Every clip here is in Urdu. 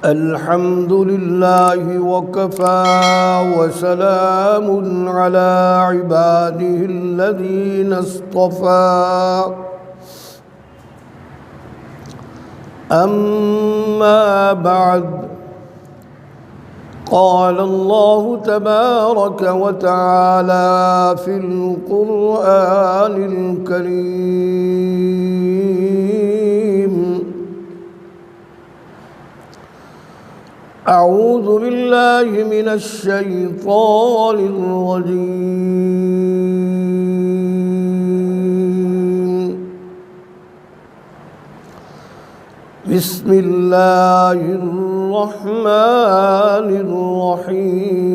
الحمد لله وكفى وسلام على عباده الذين اصطفى أما بعد قال الله تبارك وتعالى في القرآن الكريم أعوذ بالله من الشيطان الرجيم بسم الله الرحمن الرحيم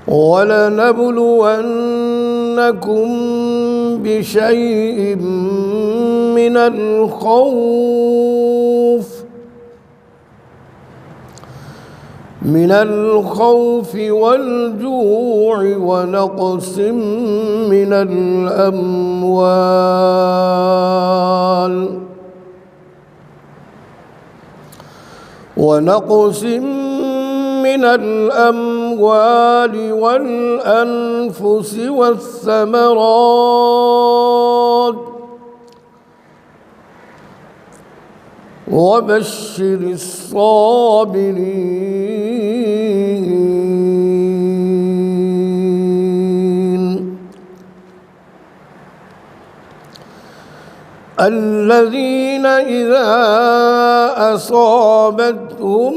ولنبلونكم بشيء من الخوف والجوع ونقص من الأموال والأنفس والثمرات وبشر الصابرين الذين إذا أصابتهم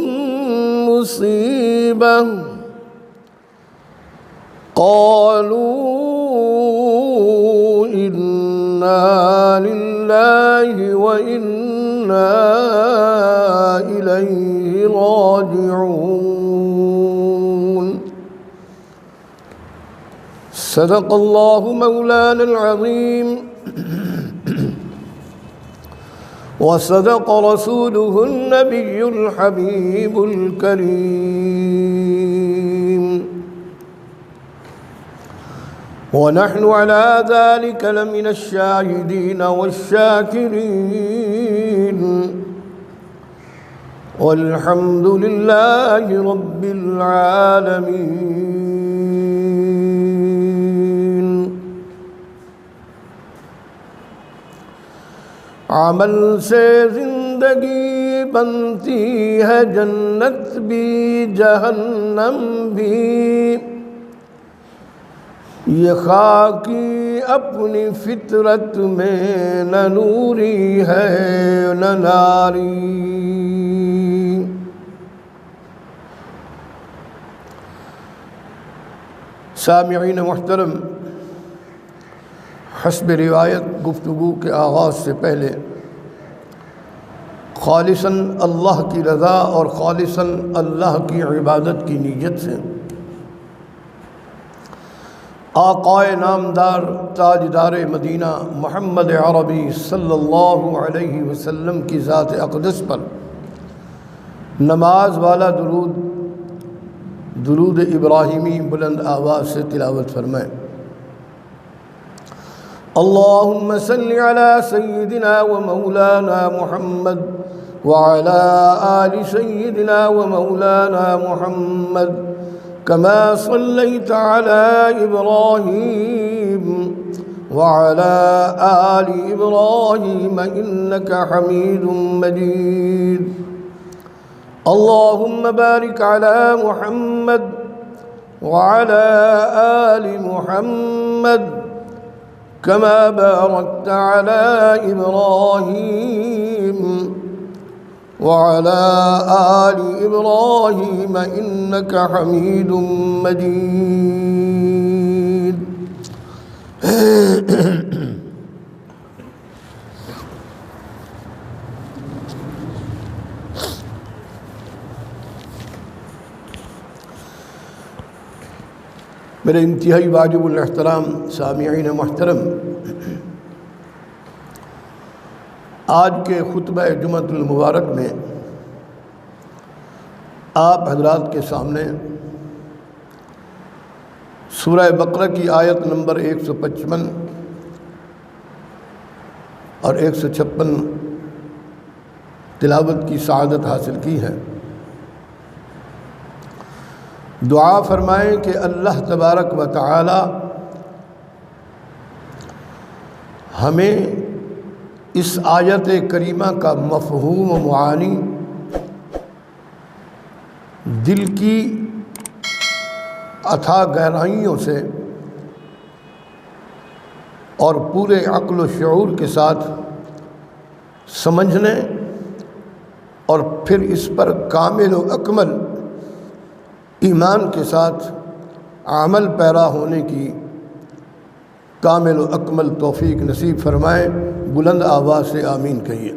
مصيبة قالوا إنا لله وإنا إليه راجعون صدق الله مولانا العظيم وصدق رسوله النبي الحبيب الكريم ونحن على ذلك لمن الشاهدين والشاكرين والحمد لله رب العالمين عمل سے زندگی بنتی ہے جنت بھی جہنم بھی یہ خاکی اپنی فطرت میں نہ نوری ہے نہ ناری سامعین محترم، حسب روایت گفتگو کے آغاز سے پہلے خالصاً اللہ کی رضا اور خالصاً اللہ کی عبادت کی نیت سے آقائے نامدار تاجدار مدینہ محمد عربی صلی اللہ علیہ وسلم کی ذات اقدس پر نماز والا درود ابراہیمی بلند آواز سے تلاوت فرمائیں۔ اللہم صلی علی سیدنا و مولانا محمد وعلى آل سيدنا ومولانا محمد كما صليت على إبراهيم وعلى آل إبراهيم إنك حميد مجيد اللهم بارك على محمد وعلى آل محمد كما باركت على إبراهيم وعلى آل إبراهيم إنك حميد مجيد میرے انتہائی واجب الاحترام سامعین محترم، آج کے خطبہ جمعۃ المبارک میں آپ حضرات کے سامنے سورہ بقرہ کی آیت نمبر 155 اور 156 تلاوت کی سعادت حاصل کی ہے۔ دعا فرمائیں کہ اللہ تبارک و تعالی ہمیں اس آیت کریمہ کا مفہوم و معانی دل کی اتھاہ گہرائیوں سے اور پورے عقل و شعور کے ساتھ سمجھنے اور پھر اس پر کامل و اکمل ایمان کے ساتھ عمل پیرا ہونے کی کامل و اکمل توفیق نصیب فرمائے۔ بلند آواز سے آمین کہیے۔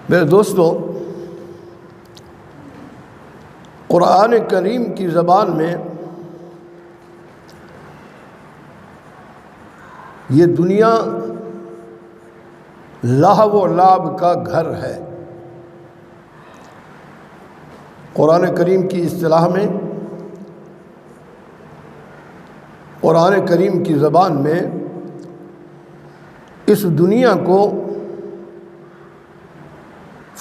میرے دوستو، قرآن کریم کی زبان میں یہ دنیا لہو و لعب کا گھر ہے۔ قرآن کریم کی اصطلاح میں، قرآن کریم کی زبان میں اس دنیا کو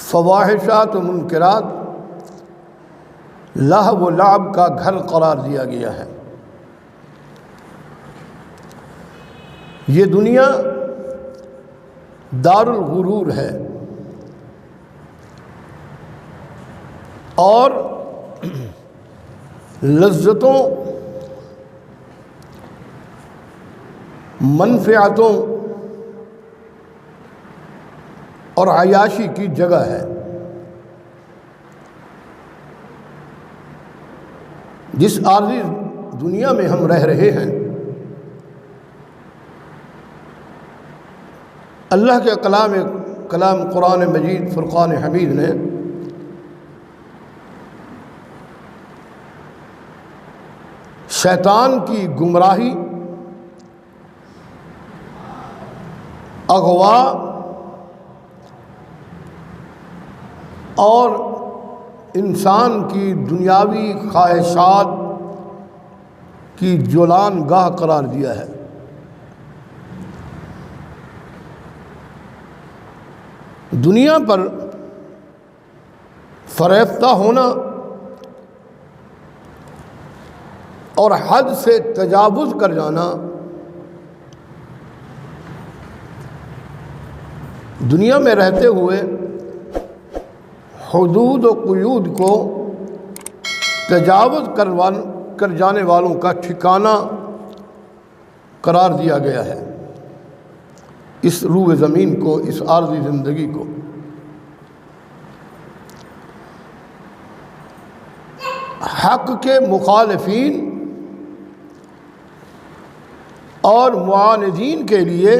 فواحشات و منکرات، لہو و لعب کا گھر قرار دیا گیا ہے۔ یہ دنیا دار الغرور ہے اور لذتوں، منفعتوں اور عیاشی کی جگہ ہے۔ جس عارضی دنیا میں ہم رہ رہے ہیں، اللہ کے کلام قرآن مجید فرقان حمید نے شیطان کی گمراہی، اغوا اور انسان کی دنیاوی خواہشات کی جولان گاہ قرار دیا ہے۔ دنیا پر فریفتہ ہونا اور حد سے تجاوز کر جانا دنیا میں رہتے ہوئے حدود و قیود کو تجاوز کر جانے والوں کا ٹھکانہ قرار دیا گیا ہے۔ اس روح زمین کو، اس عارضی زندگی کو۔ حق کے مخالفین اور معاندین کے لیے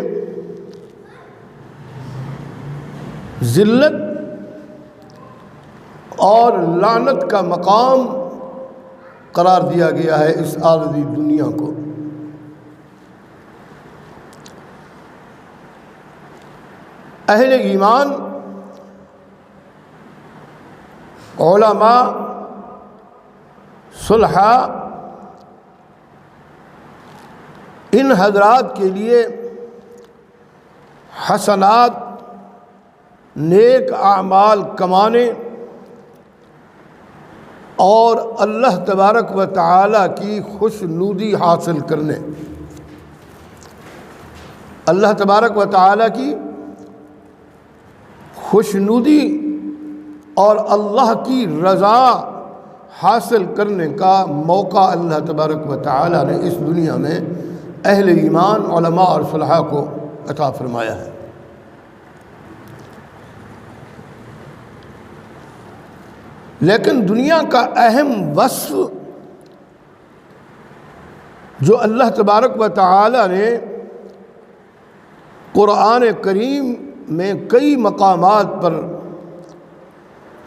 ذلت اور لعنت کا مقام قرار دیا گیا ہے اس عارضی دنیا کو۔ اہل ایمان، علماء، صلحاء، ان حضرات کے لیے حسنات، نیک اعمال کمانے اور اللہ تبارک و تعالی کی خوشنودی حاصل کرنے، اللہ تبارک و تعالی کی خوشنودی اور اللہ کی رضا حاصل کرنے کا موقع اللہ تبارک و تعالی نے اس دنیا میں اہل ایمان، علماء اور صلحاء کو عطا فرمایا ہے۔ لیکن دنیا کا اہم وصف جو اللہ تبارک و تعالی نے قرآن کریم میں کئی مقامات پر،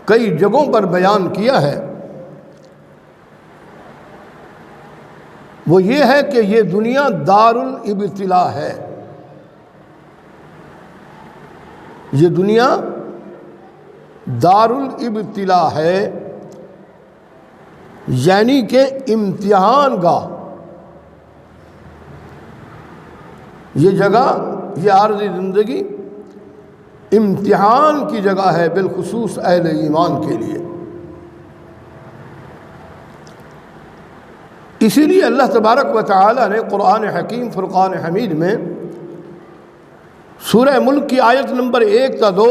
کئی جگہوں پر بیان کیا ہے، وہ یہ ہے کہ یہ دنیا دار الابتلاء ہے۔ یہ دنیا دار الابتلاء ہے، یعنی کہ امتحان گاہ. یہ جگہ، یہ عارضی زندگی امتحان کی جگہ ہے، بالخصوص اہل ایمان کے لیے. اسی لیے اللہ تبارک و تعالی نے قرآن حکیم فرقان حمید میں سورہ ملک کی آیت نمبر 1 تا 2،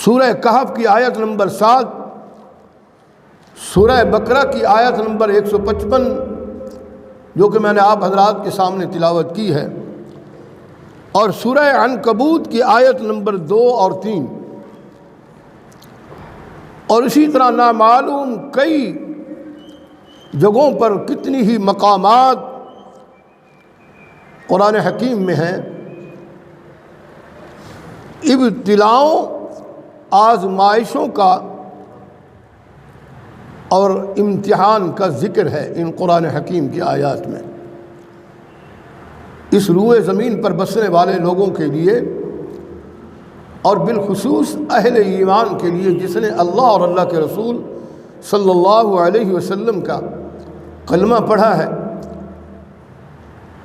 سورہ کہف کی آیت نمبر 7، سورہ بقرہ کی آیت نمبر 155 جو کہ میں نے آپ حضرات کے سامنے تلاوت کی ہے، اور سورہ عنکبوت کی آیت نمبر 2 اور 3، اور اسی طرح نامعلوم کئی جگہوں پر کتنی ہی مقامات قرآن حکیم میں ہیں، ابتلاؤں، آزمائشوں کا اور امتحان کا ذکر ہے ان قرآن حکیم کی آیات میں. اس روئے زمین پر بسنے والے لوگوں کے لیے اور بالخصوص اہل ایمان کے لیے جس نے اللہ اور اللہ کے رسول صلی اللہ علیہ وسلم کا کلمہ پڑھا ہے،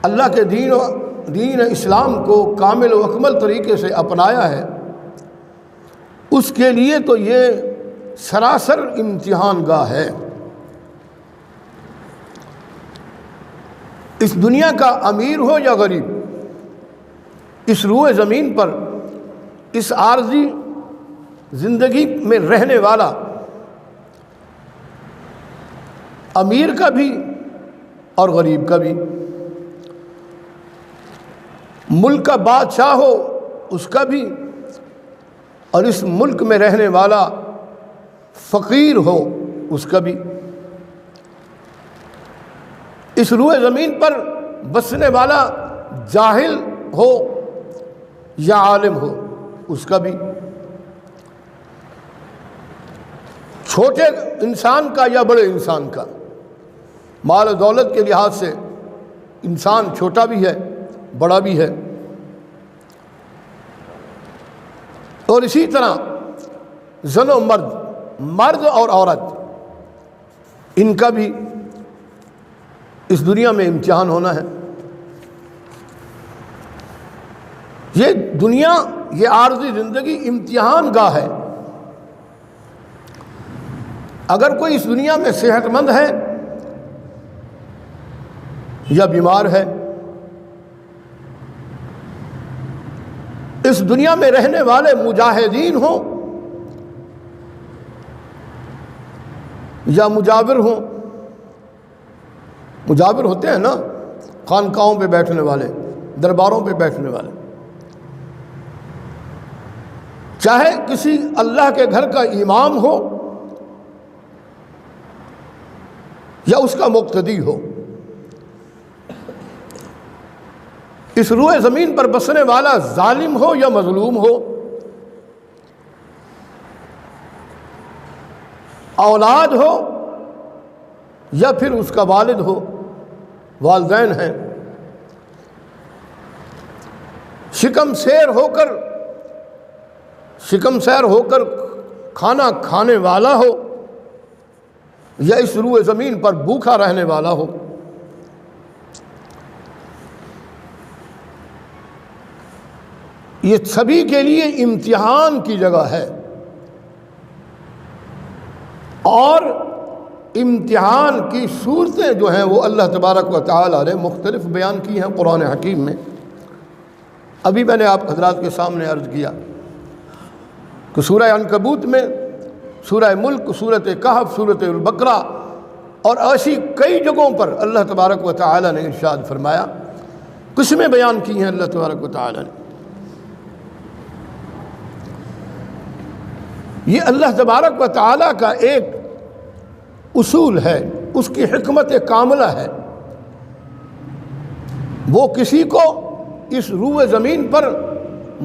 اللہ کے دین اسلام کو کامل و اکمل طریقے سے اپنایا ہے، اس کے لیے تو یہ سراسر امتحان گاہ ہے. اس دنیا کا امیر ہو یا غریب، اس روئے زمین پر اس عارضی زندگی میں رہنے والا امیر کا بھی اور غریب کا بھی، ملک کا بادشاہ ہو اس کا بھی، اور اس ملک میں رہنے والا فقیر ہو اس کا بھی، اس روئے زمین پر بسنے والا جاہل ہو یا عالم ہو اس کا بھی، چھوٹے انسان کا یا بڑے انسان کا. مال و دولت کے لحاظ سے انسان چھوٹا بھی ہے بڑا بھی ہے، اور اسی طرح زن و مرد اور عورت، ان کا بھی اس دنیا میں امتحان ہونا ہے. یہ دنیا، یہ عارضی زندگی امتحان گاہ ہے. اگر کوئی اس دنیا میں صحت مند ہے یا بیمار ہے، اس دنیا میں رہنے والے مجاہدین ہوں یا مجاور ہوں، مجاور ہوتے ہیں نا، خانقاہوں پہ بیٹھنے والے، درباروں پہ بیٹھنے والے، چاہے کسی اللہ کے گھر کا امام ہو یا اس کا مقتدی ہو، اس روئے زمین پر بسنے والا ظالم ہو یا مظلوم ہو، اولاد ہو یا پھر اس کا والد ہو، والدین ہیں، شکم سیر ہو کر کھانا کھانے والا ہو یا اس روئے زمین پر بھوکا رہنے والا ہو، یہ سبھی کے لیے امتحان کی جگہ ہے. اور امتحان کی صورتیں جو ہیں وہ اللہ تبارک و تعالی نے مختلف بیان کی ہیں قرآن حکیم میں. ابھی میں نے آپ حضرات کے سامنے عرض کیا کہ سورہ عنکبوت میں، سورہ ملک، سورۃ کہف، سورۃ البقرہ اور ایسی کئی جگہوں پر اللہ تبارک و تعالی نے ارشاد فرمایا، قسمیں بیان کی ہیں اللہ تبارک و تعالی نے. یہ اللہ تبارک و تعالی کا ایک اصول ہے، اس کی حکمت کاملہ ہے. وہ کسی کو اس روئے زمین پر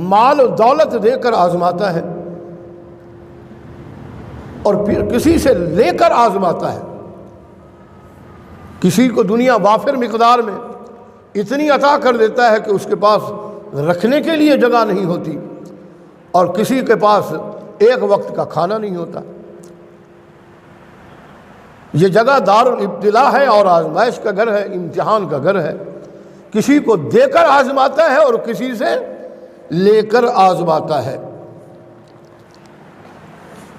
مال و دولت دے کر آزماتا ہے اور پھر کسی سے لے کر آزماتا ہے. کسی کو دنیا وافر مقدار میں اتنی عطا کر دیتا ہے کہ اس کے پاس رکھنے کے لیے جگہ نہیں ہوتی، اور کسی کے پاس ایک وقت کا کھانا نہیں ہوتا. یہ جگہ دار الابتلاء ہے اور آزمائش کا گھر ہے، امتحان کا گھر ہے۔ کسی کو دے کر آزماتا ہے اور کسی سے لے کر آزماتا ہے۔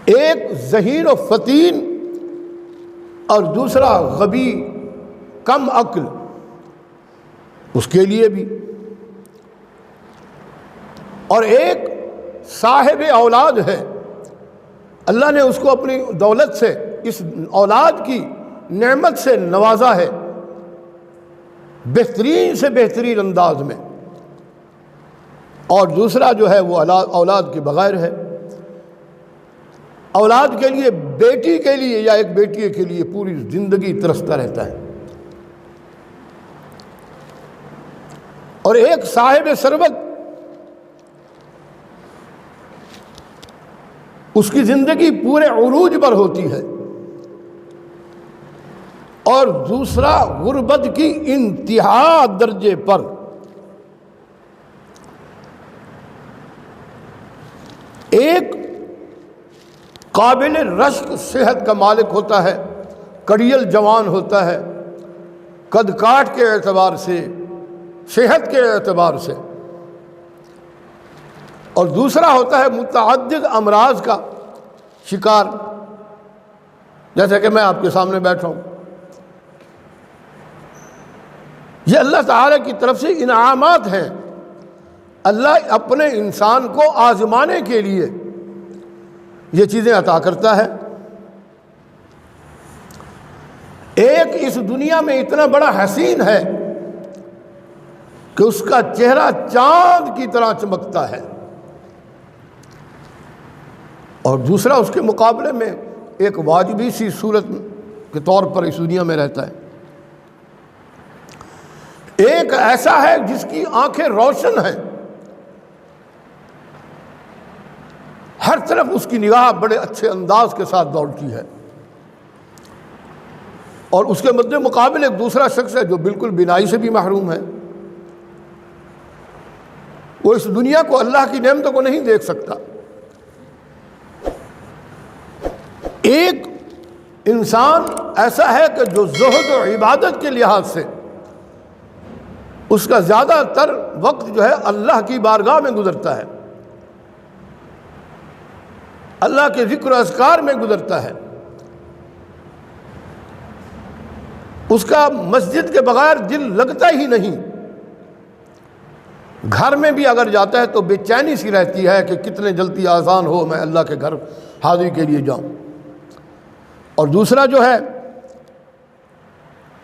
ایک ذہین و فطین اور دوسرا غبی کم عقل، اس کے لیے بھی، اور ایک صاحب اولاد ہے، اللہ نے اس کو اپنی دولت سے، اس اولاد کی نعمت سے نوازا ہے بہترین سے بہترین انداز میں، اور دوسرا جو ہے وہ اولاد کے بغیر ہے۔ اولاد کے لیے، بیٹی کے لیے یا ایک بیٹی کے لیے پوری زندگی ترستا رہتا ہے، اور ایک صاحب ثروت، اس کی زندگی پورے عروج پر ہوتی ہے، اور دوسرا غربت کی انتہا درجے پر۔ ایک قابل رشک صحت کا مالک ہوتا ہے، کڑیل جوان ہوتا ہے قد کاٹ کے اعتبار سے، صحت کے اعتبار سے، اور دوسرا ہوتا ہے متعدد امراض کا شکار، جیسے کہ میں آپ کے سامنے بیٹھا ہوں۔ یہ اللہ تعالیٰ کی طرف سے انعامات ہیں، اللہ اپنے انسان کو آزمانے کے لیے یہ چیزیں عطا کرتا ہے۔ ایک اس دنیا میں اتنا بڑا حسین ہے کہ اس کا چہرہ چاند کی طرح چمکتا ہے، اور دوسرا اس کے مقابلے میں ایک واجبی سی صورت کے طور پر اس دنیا میں رہتا ہے۔ ایک ایسا ہے جس کی آنکھیں روشن ہیں، ہر طرف اس کی نگاہ بڑے اچھے انداز کے ساتھ دوڑتی ہے، اور اس کے مد مقابل ایک دوسرا شخص ہے جو بالکل بینائی سے بھی محروم ہے، وہ اس دنیا کو، اللہ کی نعمتوں کو نہیں دیکھ سکتا۔ ایک انسان ایسا ہے کہ جو زہد و عبادت کے لحاظ سے اس کا زیادہ تر وقت جو ہے اللہ کی بارگاہ میں گزرتا ہے، اللہ کے ذکر و اذکار میں گزرتا ہے، اس کا مسجد کے بغیر دل لگتا ہی نہیں، گھر میں بھی اگر جاتا ہے تو بے چینی سی رہتی ہے کہ کتنے جلدی آذان ہو میں اللہ کے گھر حاضری کے لیے جاؤں۔ اور دوسرا جو ہے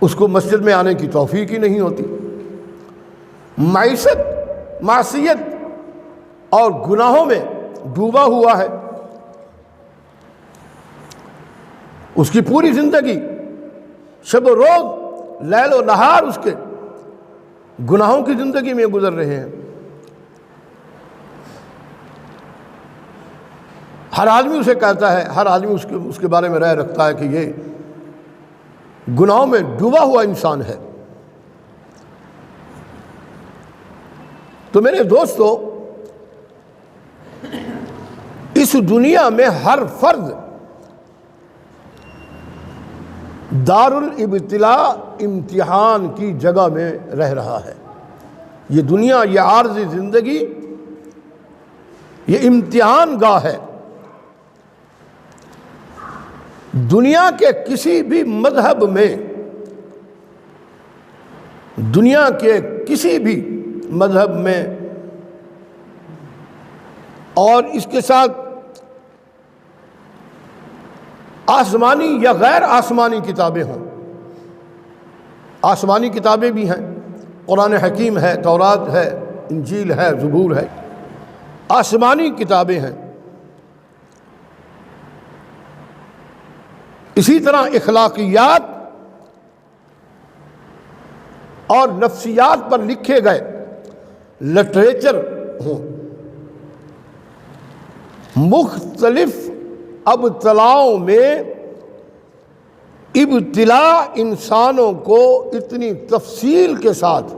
اس کو مسجد میں آنے کی توفیق ہی نہیں ہوتی، معصیت اور گناہوں میں ڈوبا ہوا ہے، اس کی پوری زندگی شب و روز، لیل و نہار اس کے گناہوں کی زندگی میں گزر رہے ہیں۔ ہر آدمی اسے کہتا ہے، ہر آدمی اس کے بارے میں رائے رکھتا ہے کہ یہ گناہوں میں ڈوبا ہوا انسان ہے۔ تو میرے دوستو، اس دنیا میں ہر فرد دار الابتلاء، امتحان کی جگہ میں رہ رہا ہے۔ یہ دنیا، یہ عارضی زندگی، یہ امتحان گاہ ہے۔ دنیا کے کسی بھی مذہب میں، دنیا کے کسی بھی مذہب میں، اور اس کے ساتھ آسمانی یا غیر آسمانی کتابیں ہوں، آسمانی کتابیں بھی ہیں، قرآن حکیم ہے، تورات ہے، انجیل ہے، زبور ہے، آسمانی کتابیں ہیں۔ اسی طرح اخلاقیات اور نفسیات پر لکھے گئے لٹریچر ہوں، مختلف ابتلاؤں میں ابتلا انسانوں کو اتنی تفصیل کے ساتھ،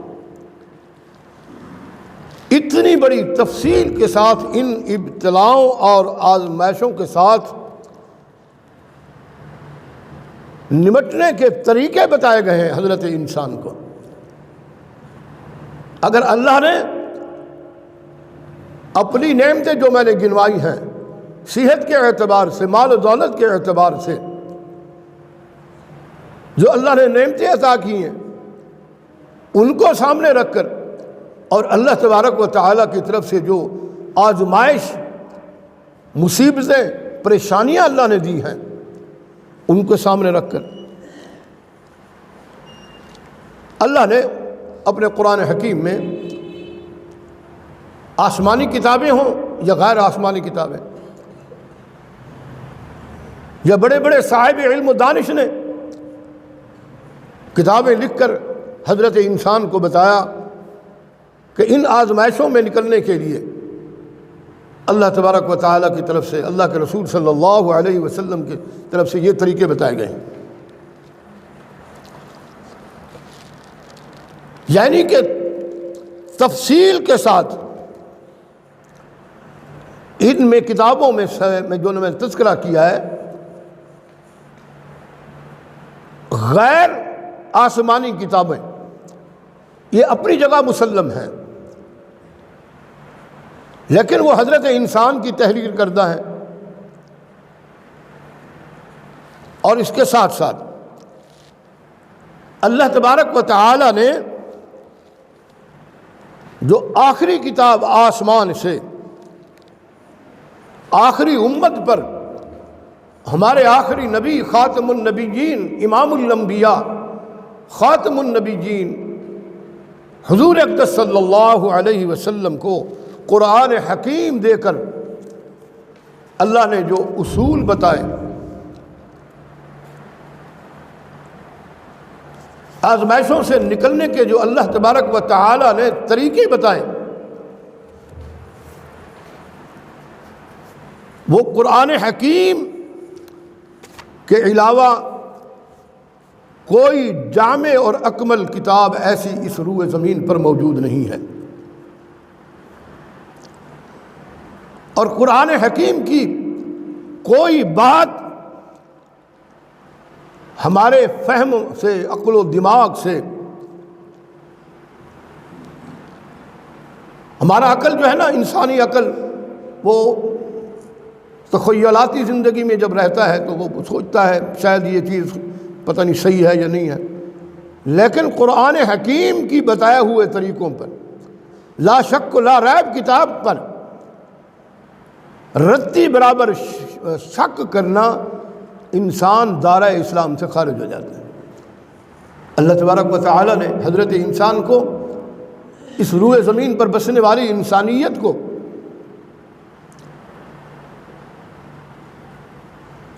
اتنی بڑی تفصیل کے ساتھ ان ابتلاؤں اور آزمائشوں کے ساتھ نمٹنے کے طریقے بتائے گئے ہیں حضرت انسان کو۔ اگر اللہ نے اپنی نعمتیں جو میں نے گنوائی ہیں، صحت کے اعتبار سے، مال و دولت کے اعتبار سے، جو اللہ نے نعمتیں عطا کی ہیں، ان کو سامنے رکھ کر، اور اللہ تبارک و تعالیٰ کی طرف سے جو آزمائش، مصیبتیں، پریشانیاں اللہ نے دی ہیں، ان کو سامنے رکھ کر اللہ نے اپنے قرآن حکیم میں، آسمانی کتابیں ہوں یا غیر آسمانی کتابیں، یا بڑے بڑے صاحب علم و دانش نے کتابیں لکھ کر حضرت انسان کو بتایا کہ ان آزمائشوں میں نکلنے کے لیے اللہ تبارک و تعالیٰ کی طرف سے، اللہ کے رسول صلی اللہ علیہ وسلم کی طرف سے یہ طریقے بتائے گئے ہیں۔ یعنی کہ تفصیل کے ساتھ ان میں کتابوں میں جو میں نے تذکرہ کیا ہے، غیر آسمانی کتابیں یہ اپنی جگہ مسلم ہیں، لیکن وہ حضرت انسان کی تحریر کردہ ہیں، اور اس کے ساتھ ساتھ اللہ تبارک و تعالی نے جو آخری کتاب آسمان سے آخری امت پر، ہمارے آخری نبی خاتم النبیین، امام الانبیاء، خاتم النبیین حضور اقدس صلی اللہ علیہ وسلم کو قرآن حکیم دے کر اللہ نے جو اصول بتائے، آزمائشوں سے نکلنے کے جو اللہ تبارک و تعالی نے طریقے بتائے، وہ قرآن حکیم کے علاوہ کوئی جامع اور اکمل کتاب ایسی اس روئے زمین پر موجود نہیں ہے۔ اور قرآن حکیم کی کوئی بات ہمارے فہم سے، عقل و دماغ سے، ہمارا عقل جو ہے نا، انسانی عقل، وہ تخیلاتی زندگی میں جب رہتا ہے تو وہ سوچتا ہے شاید یہ چیز پتہ نہیں صحیح ہے یا نہیں ہے، لیکن قرآن حکیم کی بتائے ہوئے طریقوں پر، لا شک و لا ریب کتاب پر رتی برابر شک کرنا انسان دائرہ اسلام سے خارج ہو جاتا ہے۔ اللہ تبارک و تعالی نے حضرت انسان کو، اس روئے زمین پر بسنے والی انسانیت کو،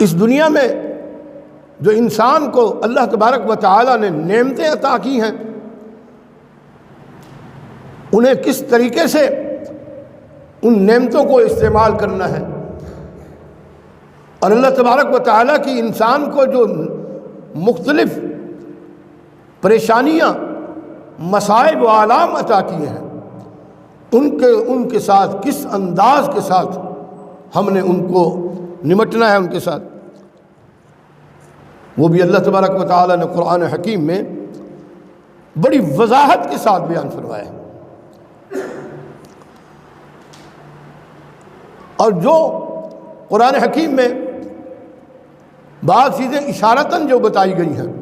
اس دنیا میں جو انسان کو اللہ تبارک و تعالی نے نعمتیں عطا کی ہیں، انہیں کس طریقے سے ان نعمتوں کو استعمال کرنا ہے، اور اللہ تبارک و تعالیٰ کی انسان کو جو مختلف پریشانیاں، مصائب و آلام عطا کیے ہیں، ان کے ساتھ کس انداز کے ساتھ ہم نے ان کو نمٹنا ہے، ان کے ساتھ، وہ بھی اللہ تبارک و تعالیٰ نے قرآن حکیم میں بڑی وضاحت کے ساتھ بیان فرمایا ہے۔ اور جو قرآن حکیم میں بعض چیزیں اشارتاً جو بتائی گئی ہیں،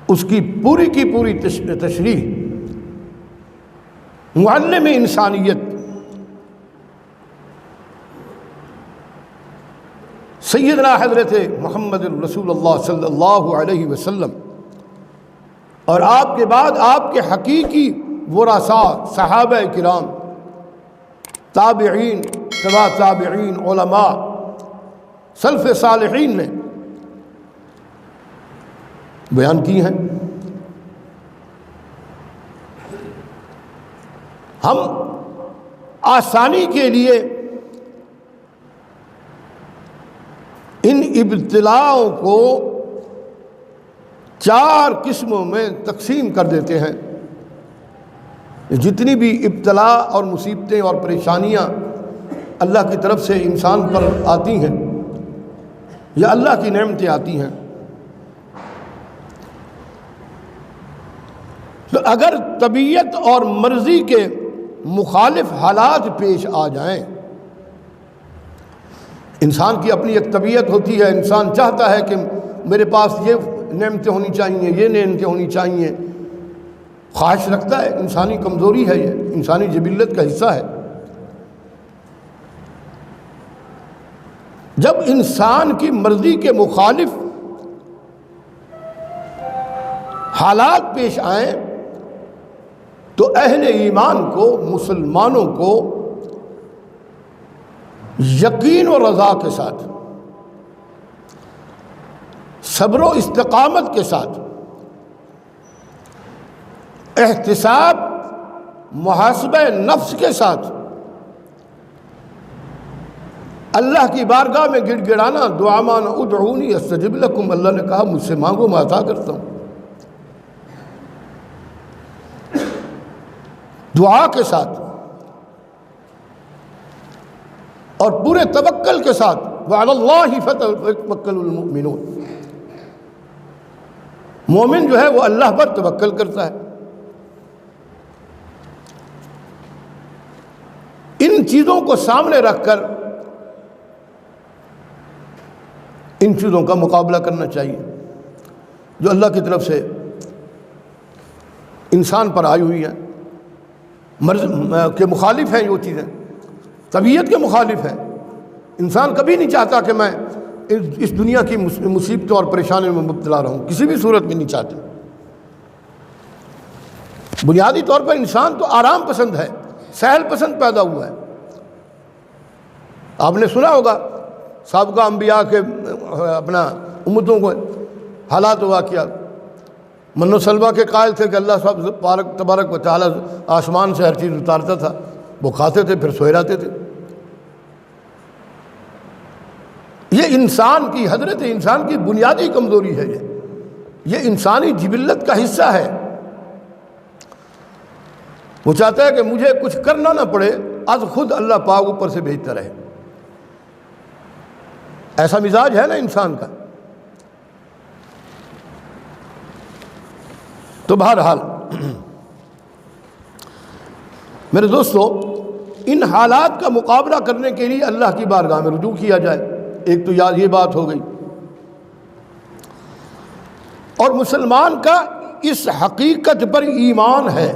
اس کی پوری تشریح معلم انسانیت سیدنا حضرت محمد رسول اللہ صلی اللہ علیہ وسلم، اور آپ کے بعد آپ کے حقیقی ورثاء صحابہ کرام، تابعین، تبع تابعین، علماء، سلف صالحین نے بیان کی ہیں۔ ہم آسانی کے لیے ان ابتلاؤں کو 4 قسموں میں تقسیم کر دیتے ہیں۔ جتنی بھی ابتلا اور مصیبتیں اور پریشانیاں اللہ کی طرف سے انسان پر آتی ہیں یا اللہ کی نعمتیں آتی ہیں، اگر طبیعت اور مرضی کے مخالف حالات پیش آ جائیں، انسان کی اپنی ایک طبیعت ہوتی ہے، انسان چاہتا ہے کہ میرے پاس یہ نعمتیں ہونی چاہیے، یہ نعمتیں ہونی چاہیے، خواہش رکھتا ہے، انسانی کمزوری ہے، یہ انسانی جبلت کا حصہ ہے۔ جب انسان کی مرضی کے مخالف حالات پیش آئیں تو اہل ایمان کو، مسلمانوں کو یقین و رضا کے ساتھ، صبر و استقامت کے ساتھ، احتساب، محاسبہ نفس کے ساتھ اللہ کی بارگاہ میں گڑ گڑانا، دعا مانا، ادعونی استجب لکم، اللہ نے کہا مجھ سے مانگو میں عطا کرتا ہوں، دعا کے ساتھ اور پورے توکل کے ساتھ، وعلی اللہ فیتوکل المؤمنون، مومن جو ہے وہ اللہ پر توکل کرتا ہے۔ ان چیزوں کو سامنے رکھ کر ان چیزوں کا مقابلہ کرنا چاہیے جو اللہ کی طرف سے انسان پر آئی ہوئی ہیں، مرض کے مخالف ہیں، وہ چیزیں طبیعت کے مخالف ہیں۔ انسان کبھی نہیں چاہتا کہ میں اس دنیا کی مصیبتوں اور پریشانیوں میں مبتلا رہوں، کسی بھی صورت میں نہیں چاہتے۔ بنیادی طور پر انسان تو آرام پسند ہے، سہل پسند پیدا ہوا ہے۔ آپ نے سنا ہوگا سابقہ انبیاء کے اپنا امتوں کو حالات و واقعات، من و سلمہ کے قائل تھے کہ اللہ تبارک و تعالیٰ آسمان سے ہر چیز اتارتا تھا، وہ کھاتے تھے پھر سوئے رہتے تھے۔ یہ انسان کی حضرت انسان کی بنیادی کمزوری ہے، یہ انسانی جبلت کا حصہ ہے۔ وہ چاہتا ہے کہ مجھے کچھ کرنا نہ پڑے، از خود اللہ پاک اوپر سے بھیجتا رہے۔ ایسا مزاج ہے نا انسان کا۔ تو بہرحال میرے دوستو، ان حالات کا مقابلہ کرنے کے لیے اللہ کی بارگاہ میں رجوع کیا جائے، ایک تو یہ بات ہو گئی۔ اور مسلمان کا اس حقیقت پر ایمان ہے،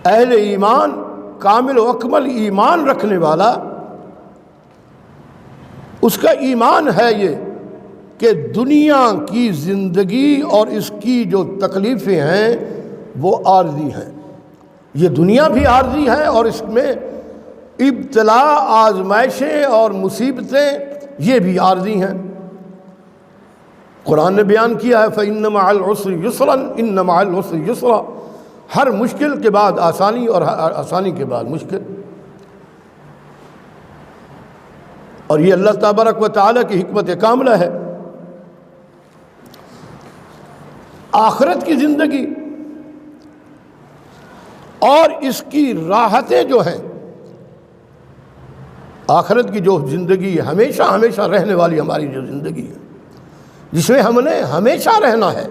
اہل ایمان، کامل و اکمل ایمان رکھنے والا، اس کا ایمان ہے یہ کہ دنیا کی زندگی اور اس کی جو تکلیفیں ہیں وہ عارضی ہیں۔ یہ دنیا بھی عارضی ہے اور اس میں ابتلا، آزمائشیں اور مصیبتیں یہ بھی عارضی ہیں۔ قرآن نے بیان کیا ہے فَإِنَّ مَعَ الْعُسْرِ يُسْرًا إِنَّ مَعَ الْعُسْرِ يُسْرًا، ہر مشکل کے بعد آسانی اور آسانی کے بعد مشکل۔ اور یہ اللہ تبارک و تعالیٰ کی حکمت کاملہ ہے۔ آخرت کی زندگی اور اس کی راحتیں جو ہیں، آخرت کی جو زندگی ہے، ہمیشہ ہمیشہ رہنے والی ہماری جو زندگی ہے، جس میں ہم نے ہمیشہ رہنا ہے،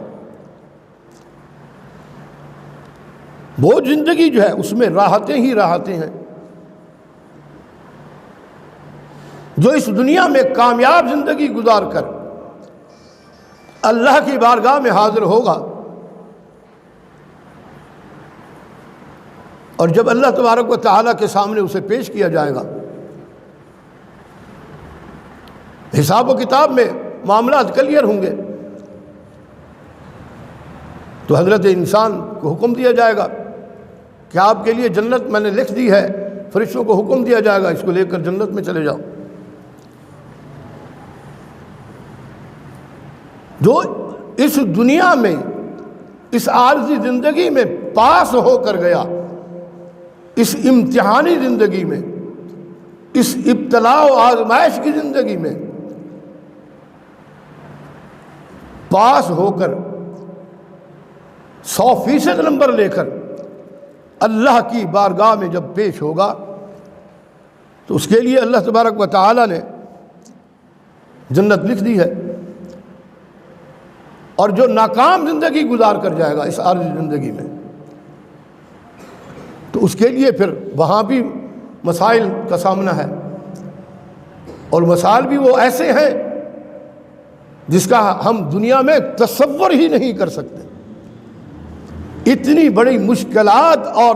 وہ زندگی جو ہے اس میں راحتیں ہی راحتیں ہیں۔ جو اس دنیا میں کامیاب زندگی گزار کر اللہ کی بارگاہ میں حاضر ہوگا، اور جب اللہ تبارک و تعالیٰ کے سامنے اسے پیش کیا جائے گا، حساب و کتاب میں معاملات کلیئر ہوں گے، تو حضرت انسان کو حکم دیا جائے گا کہ آپ کے لیے جنت میں نے لکھ دی ہے، فرشتوں کو حکم دیا جائے گا اس کو لے کر جنت میں چلے جاؤ۔ جو اس دنیا میں اس عارضی زندگی میں پاس ہو کر گیا، اس امتحانی زندگی میں، اس ابتلاء و آزمائش کی زندگی میں پاس ہو کر 100% نمبر لے کر اللہ کی بارگاہ میں جب پیش ہوگا، تو اس کے لیے اللہ تبارک و تعالیٰ نے جنت لکھ دی ہے، اور جو ناکام زندگی گزار کر جائے گا اس عارضی زندگی میں، تو اس کے لیے پھر وہاں بھی مسائل کا سامنا ہے، اور مسائل بھی وہ ایسے ہیں جس کا ہم دنیا میں تصور ہی نہیں کر سکتے۔ اتنی بڑی مشکلات اور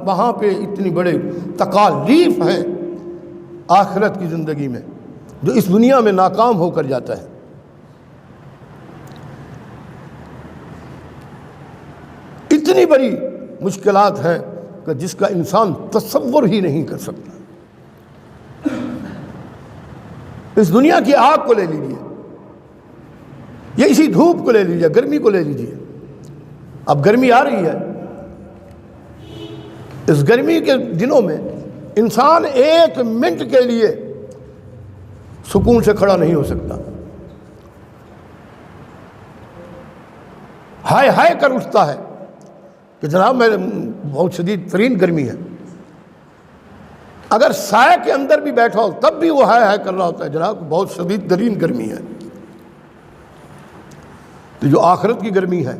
وہاں پہ اتنی بڑے تکالیف ہیں آخرت کی زندگی میں، جو اس دنیا میں ناکام ہو کر جاتا ہے۔ اتنی بڑی مشکلات ہیں کہ جس کا انسان تصور ہی نہیں کر سکتا۔ اس دنیا کی آگ کو لے لیجیے، یا اسی دھوپ کو لے لیجیے، گرمی کو لے لیجیے۔ اب گرمی آ رہی ہے، اس گرمی کے دنوں میں انسان 1 منٹ کے لیے سکون سے کھڑا نہیں ہو سکتا، ہائے ہائے کر اٹھتا ہے کہ جناب میں بہت شدید ترین گرمی ہے۔ اگر سائے کے اندر بھی بیٹھا ہو تب بھی وہ ہائے ہائے کر رہا ہوتا ہے، جناب بہت شدید ترین گرمی ہے۔ تو جو آخرت کی گرمی ہے،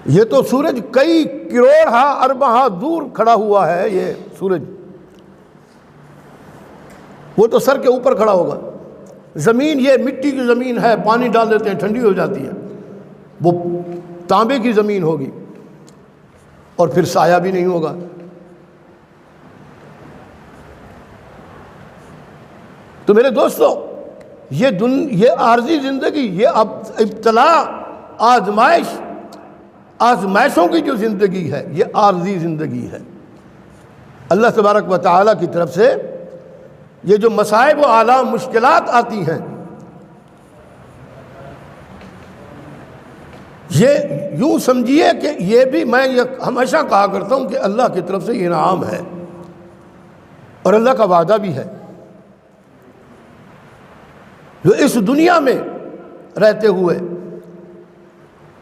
یہ تو سورج کئی کروڑ ارباں دور کھڑا ہوا ہے، یہ سورج وہ تو سر کے اوپر کھڑا ہوگا۔ زمین یہ مٹی کی زمین ہے، پانی ڈال دیتے ہیں ٹھنڈی ہو جاتی ہے، وہ تانبے کی زمین ہوگی، اور پھر سایہ بھی نہیں ہوگا۔ تو میرے دوستو، یہ عارضی زندگی، یہ ابتلا، آزمائشوں کی جو زندگی ہے، یہ عارضی زندگی ہے۔ اللہ تبارک و تعالیٰ کی طرف سے یہ جو مصائب و آلام مشکلات آتی ہیں، یہ یوں سمجھیے کہ یہ بھی میں ہمیشہ کہا کرتا ہوں کہ اللہ کی طرف سے یہ انعام ہے، اور اللہ کا وعدہ بھی ہے۔ جو اس دنیا میں رہتے ہوئے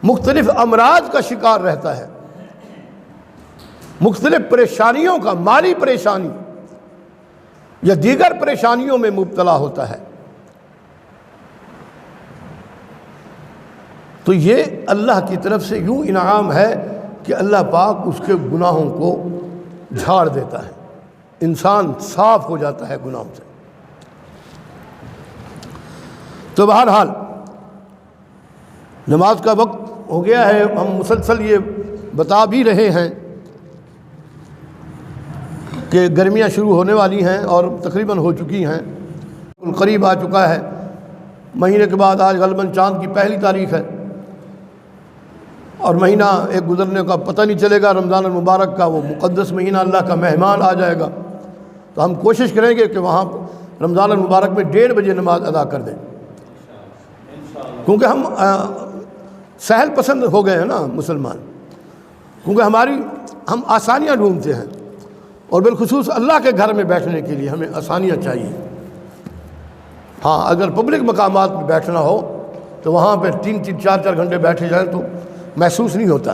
مختلف امراض کا شکار رہتا ہے، مختلف پریشانیوں کا، مالی پریشانی یا دیگر پریشانیوں میں مبتلا ہوتا ہے، تو یہ اللہ کی طرف سے یوں انعام ہے کہ اللہ پاک اس کے گناہوں کو جھاڑ دیتا ہے، انسان صاف ہو جاتا ہے گناہوں سے۔ تو بہرحال نماز کا وقت ہو گیا ہے، ہم مسلسل یہ بتا بھی رہے ہیں کہ گرمیاں شروع ہونے والی ہیں اور تقریباً ہو چکی ہیں، قریب آ چکا ہے۔ مہینے کے بعد آج غالباً چاند کی پہلی تاریخ ہے، اور مہینہ ایک گزرنے کا پتہ نہیں چلے گا۔ رمضان المبارک کا وہ مقدس مہینہ اللہ کا مہمان آ جائے گا، تو ہم کوشش کریں گے کہ وہاں رمضان المبارک میں 1:30 بجے نماز ادا کر دیں، کیونکہ ہم سہل پسند ہو گئے ہیں نا مسلمان، کیونکہ ہم آسانیاں ڈھونڈتے ہیں، اور بالخصوص اللہ کے گھر میں بیٹھنے کے لیے ہمیں آسانیاں چاہیے۔ ہاں، اگر پبلک مقامات میں بیٹھنا ہو تو وہاں پہ 3-4 گھنٹے بیٹھے جائیں تو محسوس نہیں ہوتا۔